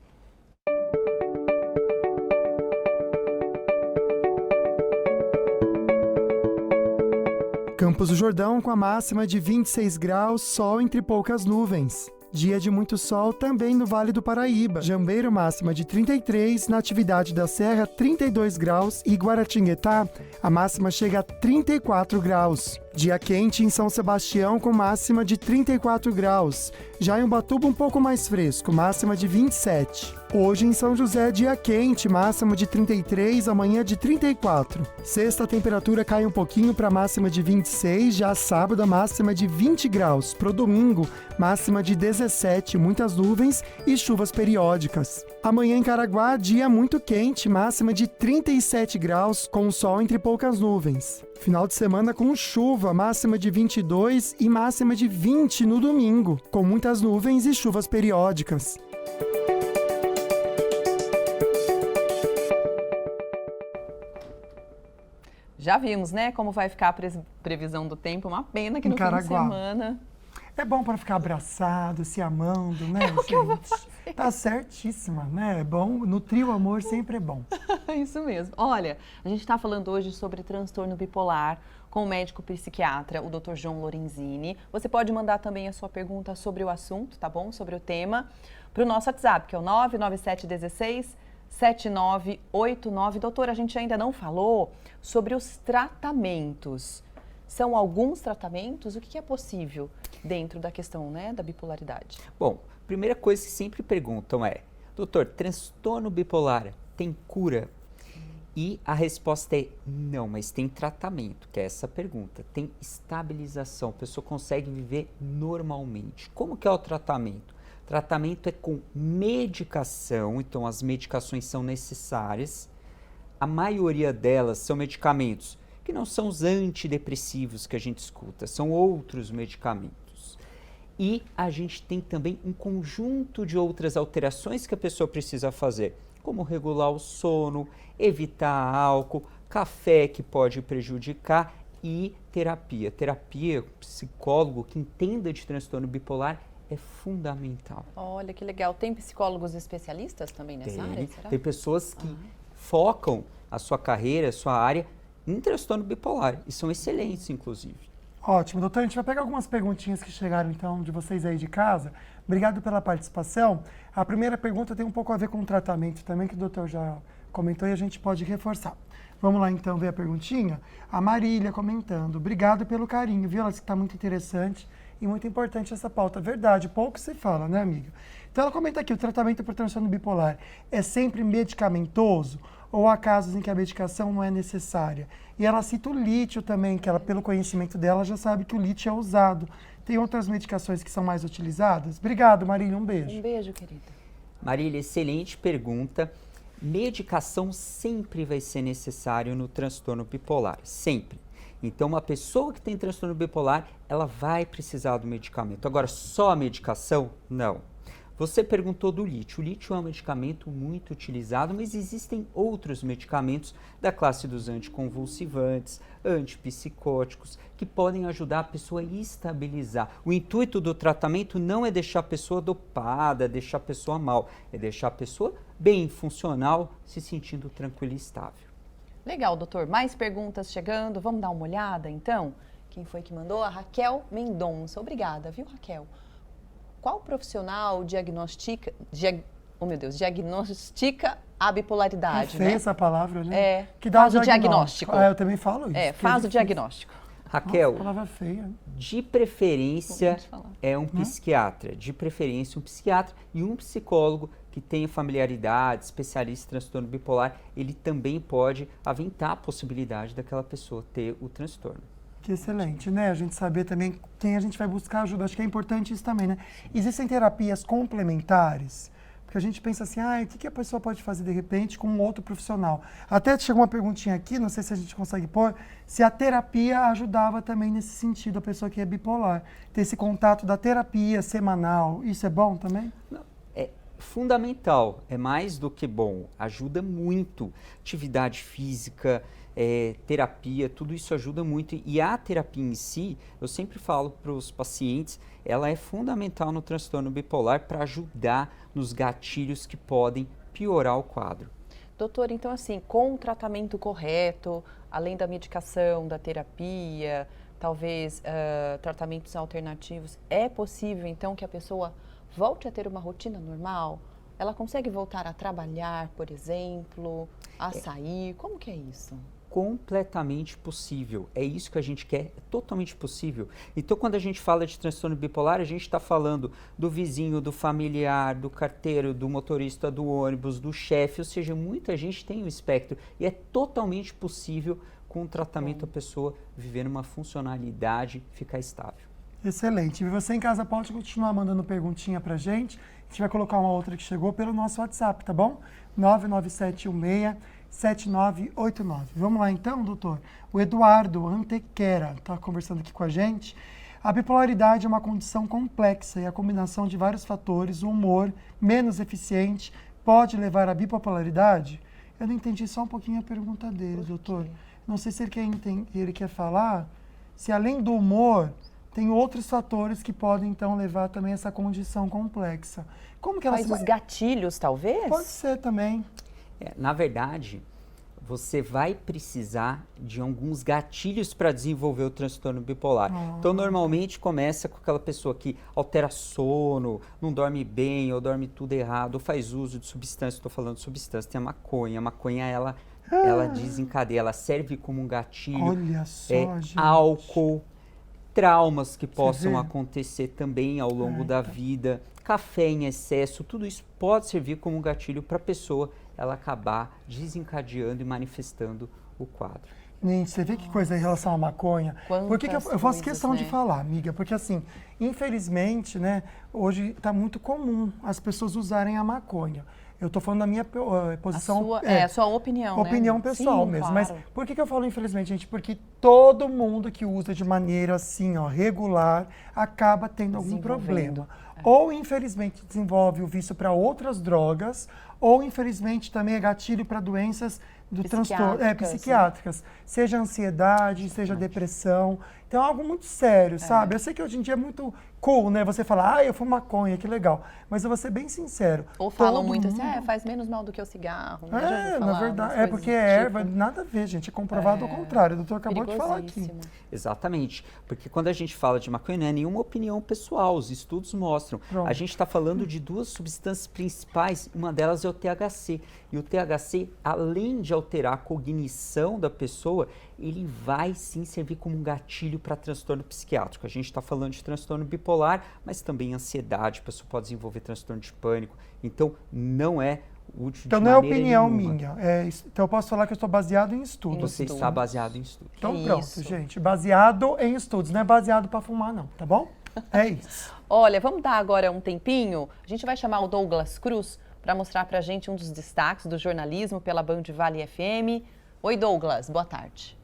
Campos do Jordão com a máxima de 26 graus, sol entre poucas nuvens. Dia de muito sol também no Vale do Paraíba. Jambeiro máxima de 33, Natividade da Serra 32 graus e Guaratinguetá a máxima chega a 34 graus. Dia quente em São Sebastião com máxima de 34 graus. Já em Ubatuba um pouco mais fresco, máxima de 27. Hoje em São José, dia quente, máxima de 33, amanhã de 34. Sexta, a temperatura cai um pouquinho para máxima de 26, já sábado a máxima de 20 graus. Pro domingo, máxima de 17, muitas nuvens e chuvas periódicas. Amanhã em Caraguá, dia muito quente, máxima de 37 graus, com sol entre poucas nuvens. Final de semana com chuva, máxima de 22 e máxima de 20 no domingo, com muitas nuvens e chuvas periódicas. Já vimos, né, como vai ficar a previsão do tempo. Uma pena que no fim de semana... É bom para ficar abraçado, se amando, né, gente? Que eu vou fazer. Tá certíssima, né? É bom, nutrir o amor sempre é bom. Isso mesmo. Olha, a gente está falando hoje sobre transtorno bipolar com o médico psiquiatra, o Dr. João Lorenzini. Você pode mandar também a sua pergunta sobre o assunto, tá bom? Sobre o tema, para o nosso WhatsApp, que é o 99716-7989. Doutora, a gente ainda não falou sobre os tratamentos. São alguns tratamentos? O que é possível dentro da questão, né, da bipolaridade? Bom, primeira coisa que sempre perguntam é, doutor, transtorno bipolar tem cura? E a resposta é não, mas tem tratamento, que é essa pergunta. Tem estabilização, a pessoa consegue viver normalmente. Como que é o tratamento? O tratamento é com medicação, então as medicações são necessárias. A maioria delas são medicamentos que não são os antidepressivos que a gente escuta, são outros medicamentos. E a gente tem também um conjunto de outras alterações que a pessoa precisa fazer, como regular o sono, evitar álcool, café que pode prejudicar e terapia. Terapia, psicólogo que entenda de transtorno bipolar é fundamental. Olha que legal. Tem psicólogos especialistas também nessa área? Será? Tem pessoas que focam a sua carreira, a sua área um transtorno bipolar, e são excelentes, inclusive. Ótimo, doutor, a gente vai pegar algumas perguntinhas que chegaram, então, de vocês aí de casa. Obrigado pela participação. A primeira pergunta tem um pouco a ver com o tratamento também, que o doutor já comentou e a gente pode reforçar. Vamos lá, então, ver a perguntinha? A Marília comentando. Obrigado pelo carinho, viu? Ela disse que está muito interessante e muito importante essa pauta. Verdade, pouco se fala, né, amiga? Então, ela comenta aqui, o tratamento por transtorno bipolar é sempre medicamentoso ou há casos em que a medicação não é necessária? E ela cita o lítio também, que ela, pelo conhecimento dela, já sabe que o lítio é usado. Tem outras medicações que são mais utilizadas? Obrigado, Marília, um beijo. Um beijo, querida. Marília, excelente pergunta. Medicação sempre vai ser necessário no transtorno bipolar, sempre. Então, uma pessoa que tem transtorno bipolar, ela vai precisar do medicamento. Agora, só a medicação? Não. Você perguntou do lítio. O lítio é um medicamento muito utilizado, mas existem outros medicamentos da classe dos anticonvulsivantes, antipsicóticos, que podem ajudar a pessoa a estabilizar. O intuito do tratamento não é deixar a pessoa dopada, deixar a pessoa mal, é deixar a pessoa bem, funcional, se sentindo tranquila e estável. Legal, doutor. Mais perguntas chegando. Vamos dar uma olhada, então? Quem foi que mandou? A Raquel Mendonça. Obrigada, viu, Raquel? Qual profissional diagnostica a bipolaridade? É feia essa palavra, né? É, que dá faz o diagnóstico. Eu também falo isso. É, faz o diagnóstico. Raquel, nossa, palavra feia. De preferência é um psiquiatra, de preferência um psiquiatra e um psicólogo que tenha familiaridade, especialista em transtorno bipolar, ele também pode aventar a possibilidade daquela pessoa ter o transtorno. Que excelente, né? A gente saber também quem a gente vai buscar ajuda. Acho que é importante isso também, né? Existem terapias complementares, porque a gente pensa assim, o que a pessoa pode fazer de repente com um outro profissional? Até chegou uma perguntinha aqui, não sei se a gente consegue pôr, se a terapia ajudava também nesse sentido, a pessoa que é bipolar. Ter esse contato da terapia semanal, isso é bom também? Não, é fundamental, é mais do que bom, ajuda muito. Atividade física, terapia, tudo isso ajuda muito. E a terapia em si, eu sempre falo para os pacientes, ela é fundamental no transtorno bipolar para ajudar nos gatilhos que podem piorar o quadro. Doutor, então assim, com o tratamento correto, além da medicação, da terapia, talvez tratamentos alternativos, é possível então que a pessoa volte a ter uma rotina normal? Ela consegue voltar a trabalhar, por exemplo, a sair? Como que é isso? Completamente possível. É isso que a gente quer, é totalmente possível. Então, quando a gente fala de transtorno bipolar, a gente está falando do vizinho, do familiar, do carteiro, do motorista do ônibus, do chefe, ou seja, muita gente tem o espectro e é totalmente possível com o tratamento a pessoa viver numa funcionalidade, ficar estável. Excelente. E você em casa pode continuar mandando perguntinha pra gente. A gente vai colocar uma outra que chegou pelo nosso WhatsApp, tá bom? 99716-7989. Vamos lá então, doutor? O Eduardo Antequera está conversando aqui com a gente. A bipolaridade é uma condição complexa e a combinação de vários fatores, o humor menos eficiente, pode levar à bipolaridade? Eu não entendi só um pouquinho a pergunta dele, doutor. Não sei se ele quer falar se além do humor, tem outros fatores que podem, então, levar também a essa condição complexa. Como que ela Faz os gatilhos, talvez? Pode ser também. Na verdade, você vai precisar de alguns gatilhos para desenvolver o transtorno bipolar. Então, normalmente, começa com aquela pessoa que altera sono, não dorme bem, ou dorme tudo errado, ou faz uso de substância. Estou falando de substância, tem a maconha. A maconha, ela desencadeia, ela serve como um gatilho. Olha só, gente. Álcool, traumas que possam acontecer também ao longo da vida, café em excesso, tudo isso pode servir como um gatilho para a pessoa ela acabar desencadeando e manifestando o quadro. Gente, você vê que coisa em relação à maconha? Por que eu faço questão de falar, amiga? Porque assim, infelizmente, né, hoje está muito comum as pessoas usarem a maconha. Eu estou falando da minha posição... A sua opinião, opinião pessoal Sim, mesmo. claro. Mas por que eu falo infelizmente, gente? Porque todo mundo que usa de maneira assim, regular, acaba tendo algum problema. Ou, infelizmente, desenvolve o vício para outras drogas, ou, infelizmente, também é gatilho para doenças do transtorno psiquiátricas. Seja ansiedade, seja depressão. Então é algo muito sério, sabe? Eu sei que hoje em dia é muito cool, né? Você fala, eu fumo maconha, que legal. Mas eu vou ser bem sincero. Ou falam muito assim, faz menos mal do que o cigarro. Na verdade, porque erva, nada a ver, gente. É comprovado ao contrário. O doutor acabou de falar aqui. Exatamente. Porque quando a gente fala de maconha, não é nenhuma opinião pessoal. Os estudos mostram. A gente está falando de duas substâncias principais. Uma delas é o THC. E o THC, além de alterar a cognição da pessoa, ele vai sim servir como um gatilho para transtorno psiquiátrico. A gente está falando de transtorno bipolar, mas também ansiedade. A pessoa pode desenvolver transtorno de pânico. Então, não é útil então, de não é maneira opinião nenhuma. minha. Então, eu posso falar que eu estou baseado em estudos. Você está baseado em estudos. Então, pronto, gente. Baseado em estudos. Não é baseado para fumar, não. Tá bom? É isso. Olha, vamos dar agora um tempinho. A gente vai chamar o Douglas Cruz para mostrar para a gente um dos destaques do jornalismo pela Band Vale FM. Oi, Douglas. Boa tarde.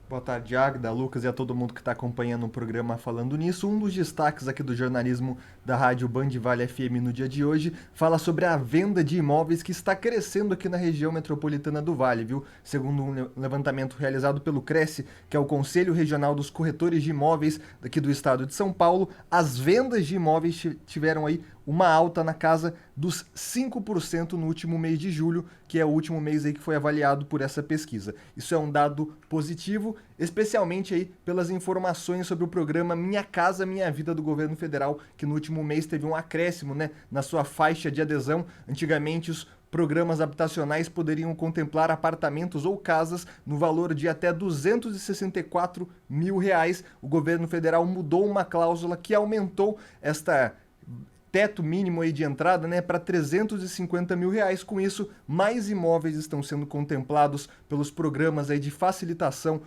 Boa tarde, Agda, Lucas e a todo mundo que está acompanhando o programa Falando Nisso. Um dos destaques aqui do jornalismo da rádio Band Vale FM no dia de hoje fala sobre a venda de imóveis que está crescendo aqui na região metropolitana do Vale, viu? Segundo um levantamento realizado pelo Cresce, que é o Conselho Regional dos Corretores de Imóveis daqui do estado de São Paulo, as vendas de imóveis tiveram aí uma alta na casa dos 5% no último mês de julho, que é o último mês aí que foi avaliado por essa pesquisa. Isso é um dado positivo, especialmente aí pelas informações sobre o programa Minha Casa Minha Vida do governo federal, que no último mês teve um acréscimo, né, na sua faixa de adesão. Antigamente os programas habitacionais poderiam contemplar apartamentos ou casas no valor de até R$264 mil. O governo federal mudou uma cláusula que aumentou esta teto mínimo aí de entrada, né, para R$350 mil. Com isso, mais imóveis estão sendo contemplados pelos programas aí de facilitação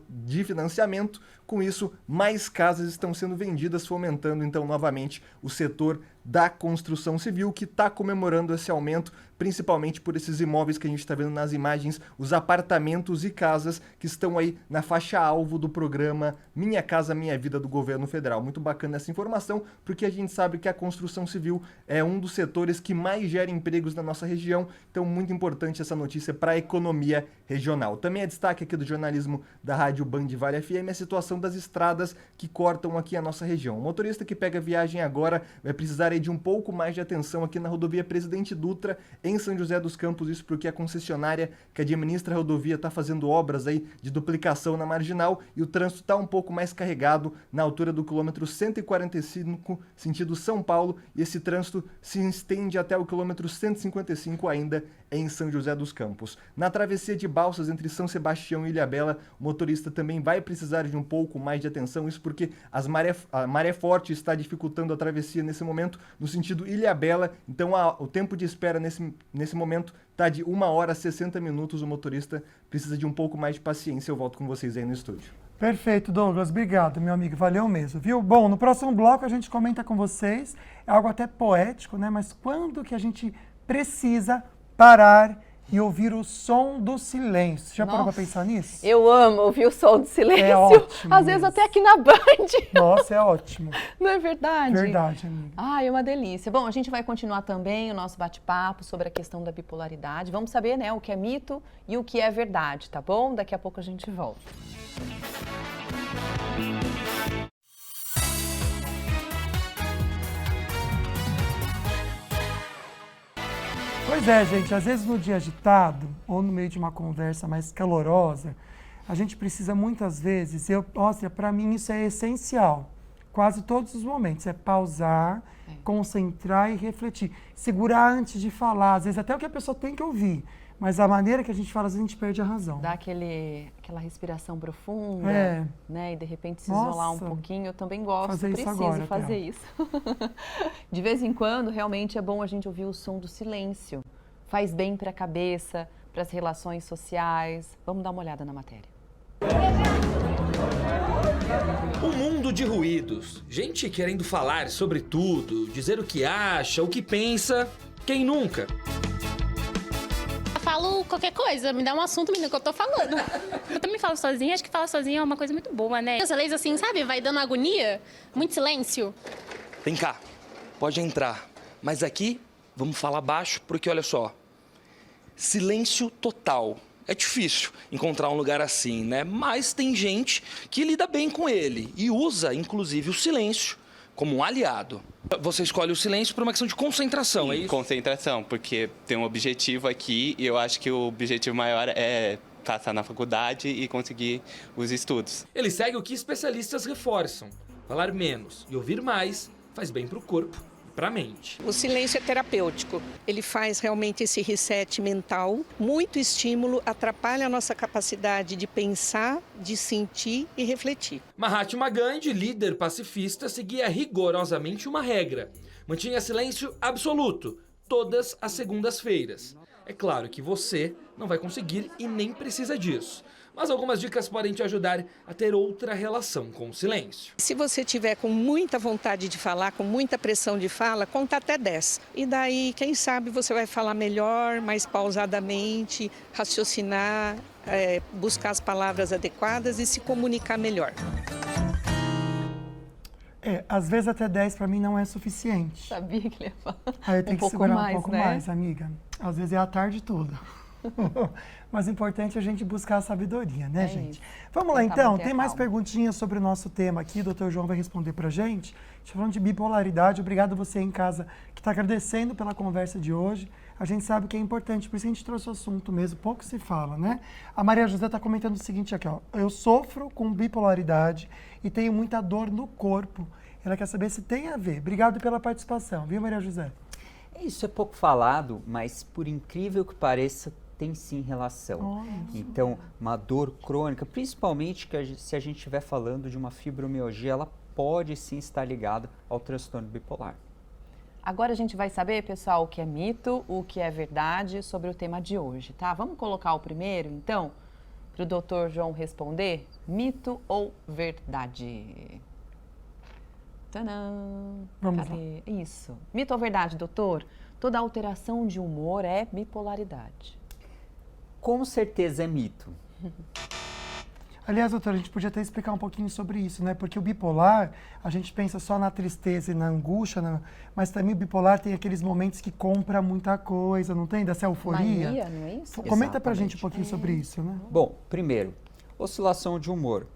de financiamento. Com isso, mais casas estão sendo vendidas, fomentando então novamente o setor da construção civil, que está comemorando esse aumento, principalmente por esses imóveis que a gente está vendo nas imagens, os apartamentos e casas que estão aí na faixa-alvo do programa Minha Casa Minha Vida do governo federal. Muito bacana essa informação, porque a gente sabe que a construção civil é um dos setores que mais gera empregos na nossa região, então muito importante essa notícia para a economia regional. Também é destaque aqui do jornalismo da rádio Band Vale FM a situação das estradas que cortam aqui a nossa região. O motorista que pega viagem agora vai precisar aí de um pouco mais de atenção aqui na rodovia Presidente Dutra, em São José dos Campos, isso porque a concessionária que administra a rodovia está fazendo obras aí de duplicação na marginal e o trânsito está um pouco mais carregado na altura do quilômetro 145, sentido São Paulo, e esse trânsito se estende até o quilômetro 155 ainda em São José dos Campos. Na travessia de Balsas entre São Sebastião e Ilhabela, o motorista também vai precisar de um pouco mais de atenção, isso porque a maré forte está dificultando a travessia nesse momento no sentido Ilhabela, então o tempo de espera nesse momento está de 1 hora e 60 minutos, o motorista precisa de um pouco mais de paciência. Eu volto com vocês aí no estúdio. Perfeito, Douglas. Obrigado, meu amigo. Valeu mesmo, viu? Bom, no próximo bloco a gente comenta com vocês, é algo até poético, né? Mas quando que a gente precisa parar e ouvir o som do silêncio? Já parou pra pensar nisso? Eu amo ouvir o som do silêncio. É ótimo. Às vezes até aqui na Band. Nossa, é ótimo. Não é verdade? Verdade, amiga. Ai, é uma delícia. Bom, a gente vai continuar também o nosso bate-papo sobre a questão da bipolaridade. Vamos saber, né, o que é mito e o que é verdade, tá bom? Daqui a pouco a gente volta. Pois é, gente, às vezes no dia agitado ou no meio de uma conversa mais calorosa, a gente precisa muitas vezes, para mim isso é essencial, quase todos os momentos, é pausar, concentrar e refletir, segurar antes de falar, às vezes até o que a pessoa tem que ouvir, mas a maneira que a gente fala, às vezes a gente perde a razão. Dá aquela respiração profunda, né? E de repente se isolar um pouquinho. Eu também gosto, preciso fazer isso. De vez em quando, realmente é bom a gente ouvir o som do silêncio. Faz bem para a cabeça, para as relações sociais. Vamos dar uma olhada na matéria. Um mundo de ruídos. Gente querendo falar sobre tudo, dizer o que acha, o que pensa. Quem nunca? Falo qualquer coisa, me dá um assunto, menino, que eu tô falando. Eu também falo sozinha, acho que falar sozinha é uma coisa muito boa, né? Essa lei assim, sabe, vai dando agonia, muito silêncio. Vem cá, pode entrar. Mas aqui, vamos falar baixo, porque olha só, silêncio total. É difícil encontrar um lugar assim, né? Mas tem gente que lida bem com ele e usa, inclusive, o silêncio como um aliado. Você escolhe o silêncio por uma questão de concentração, é isso? Concentração, porque tem um objetivo aqui e eu acho que o objetivo maior é passar na faculdade e conseguir os estudos. Ele segue o que especialistas reforçam. Falar menos e ouvir mais faz bem para o corpo e para a mente. O silêncio é terapêutico. Ele faz realmente esse reset mental. Muito estímulo, atrapalha a nossa capacidade de pensar, de sentir e refletir. Mahatma Gandhi, líder pacifista, seguia rigorosamente uma regra. Mantinha silêncio absoluto, todas as segundas-feiras. É claro que você não vai conseguir e nem precisa disso. Mas algumas dicas podem te ajudar a ter outra relação com o silêncio. Se você tiver com muita vontade de falar, com muita pressão de fala, conta até 10. E daí, quem sabe, você vai falar melhor, mais pausadamente, raciocinar, buscar as palavras adequadas e se comunicar melhor. Às vezes até 10 para mim não é suficiente. Sabia que ele ia falar. Aí eu tenho que segurar mais, um pouco né? mais, amiga. Às vezes é a tarde toda. Mas o importante é a gente buscar a sabedoria, né, gente? Isso. Vamos lá, então. Tem mais perguntinhas sobre o nosso tema aqui. O Dr. João vai responder pra gente. A gente tá falando de bipolaridade. Obrigado a você em casa que está agradecendo pela conversa de hoje. A gente sabe que é importante, por isso a gente trouxe o assunto mesmo. Pouco se fala, né? A Maria José está comentando o seguinte aqui, ó. Eu sofro com bipolaridade e tenho muita dor no corpo. Ela quer saber se tem a ver. Obrigado pela participação, viu, Maria José? Isso é pouco falado, mas por incrível que pareça, tem sim relação. Então, uma dor crônica, principalmente se a gente estiver falando de uma fibromialgia, ela pode sim estar ligada ao transtorno bipolar. Agora a gente vai saber, pessoal, o que é mito, o que é verdade sobre o tema de hoje, tá? Vamos colocar o primeiro, então, para o Dr. João responder? Mito ou verdade? Tadã! Vamos lá. Isso. Mito ou verdade, doutor? Toda alteração de humor é bipolaridade. Com certeza é mito. Aliás, doutora, a gente podia até explicar um pouquinho sobre isso, né? Porque o bipolar, a gente pensa só na tristeza e na angústia, mas também o bipolar tem aqueles momentos que compra muita coisa, não tem? Dessa euforia. Mania, não é isso? Comenta pra gente um pouquinho sobre isso, né? Bom, primeiro, oscilação de humor.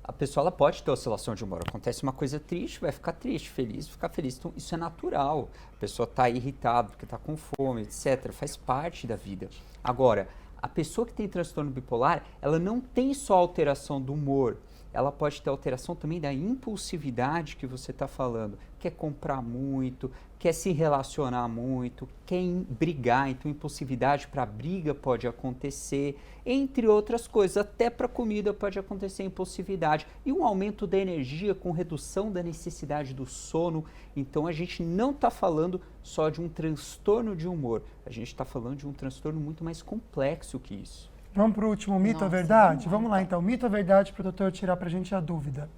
A pessoa ela pode ter oscilação de humor. Acontece uma coisa triste, vai ficar triste, feliz, ficar feliz. Então, isso é natural. A pessoa está irritada porque está com fome, etc. Faz parte da vida. Agora, a pessoa que tem transtorno bipolar, ela não tem só alteração do humor. Ela pode ter alteração também da impulsividade que você está falando. Quer comprar muito, quer se relacionar muito, quer brigar. Então, impulsividade para briga pode acontecer, entre outras coisas. Até para comida pode acontecer impulsividade. E um aumento da energia com redução da necessidade do sono. Então, a gente não está falando só de um transtorno de humor. A gente está falando de um transtorno muito mais complexo que isso. Vamos para o último mito ou verdade? Vamos lá, então. Mito ou verdade para o doutor tirar para a gente a dúvida.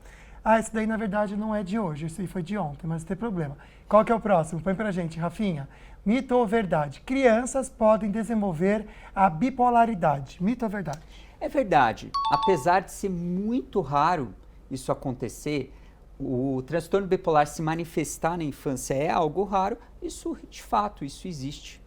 Esse daí, na verdade, não é de hoje. Esse aí foi de ontem, mas não tem problema. Qual que é o próximo? Põe para a gente, Rafinha. Mito ou verdade? Crianças podem desenvolver a bipolaridade. Mito ou verdade? É verdade. Apesar de ser muito raro isso acontecer, o transtorno bipolar se manifestar na infância é algo raro. Isso, de fato, isso existe.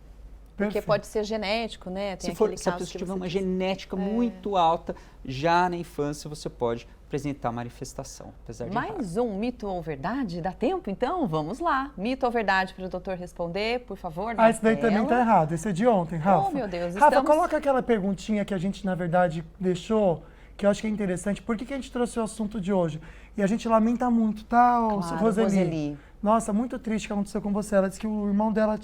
Porque pode ser genético, né? Tem se a pessoa tiver uma genética muito alta, já na infância você pode apresentar manifestação, apesar de Mais um mito ou verdade? Dá tempo, então? Vamos lá. Mito ou verdade para o doutor responder, por favor, na esse daí tela. também tá errado. Esse é de ontem, Rafa. Oh, meu Deus. Rafa, coloca aquela perguntinha que a gente, na verdade, deixou, que eu acho que é interessante. Por que a gente trouxe o assunto de hoje? E a gente lamenta muito, tá, Roseli? Nossa, muito triste o que aconteceu com você. Ela disse que o irmão dela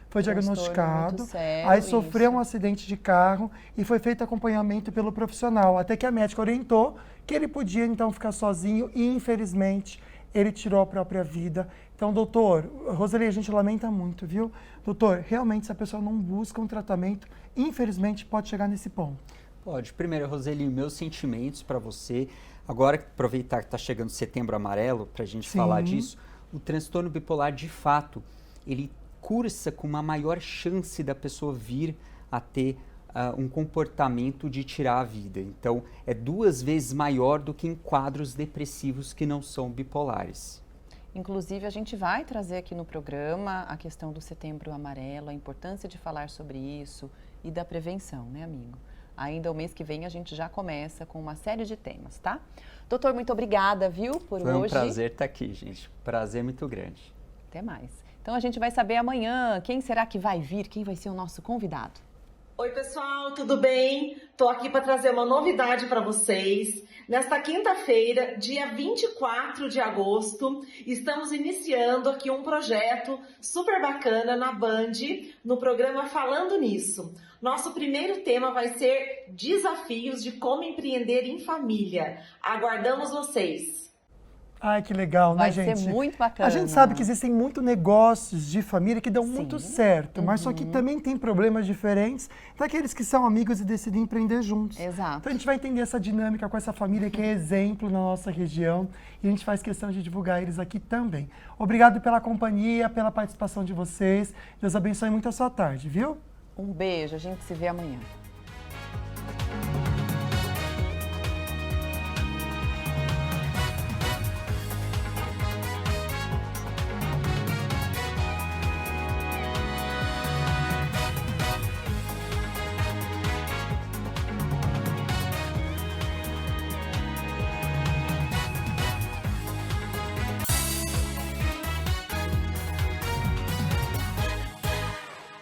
foi diagnosticado, sério, aí sofreu um acidente de carro e foi feito acompanhamento pelo profissional, até que a médica orientou que ele podia então ficar sozinho e infelizmente ele tirou a própria vida. Então, doutor, Roseli, a gente lamenta muito, viu? Doutor, realmente se a pessoa não busca um tratamento, infelizmente pode chegar nesse ponto. Pode. Primeiro, Roseli, meus sentimentos para você. Agora, aproveitar que está chegando Setembro Amarelo, para a gente falar disso, o transtorno bipolar, de fato, ele cursa com uma maior chance da pessoa vir a ter um comportamento de tirar a vida. Então, é 2 vezes maior do que em quadros depressivos que não são bipolares. Inclusive, a gente vai trazer aqui no programa a questão do Setembro Amarelo, a importância de falar sobre isso e da prevenção, né, amigo? Ainda o mês que vem a gente já começa com uma série de temas, tá? Doutor, muito obrigada, viu, por hoje. Foi um prazer estar aqui, gente. Prazer muito grande. Até mais. Então a gente vai saber amanhã quem será que vai vir, quem vai ser o nosso convidado. Oi, pessoal, tudo bem? Tô aqui para trazer uma novidade para vocês. Nesta quinta-feira, dia 24 de agosto, estamos iniciando aqui um projeto super bacana na Band, no programa Falando Nisso. Nosso primeiro tema vai ser desafios de como empreender em família. Aguardamos vocês! Ai, que legal, né, gente? Vai ser muito bacana. A gente sabe que existem muitos negócios de família que dão muito certo, mas só que também tem problemas diferentes daqueles que são amigos e decidem empreender juntos. Exato. Então a gente vai entender essa dinâmica com essa família que é exemplo na nossa região e a gente faz questão de divulgar eles aqui também. Obrigado pela companhia, pela participação de vocês. Deus abençoe muito a sua tarde, viu? Um beijo, a gente se vê amanhã.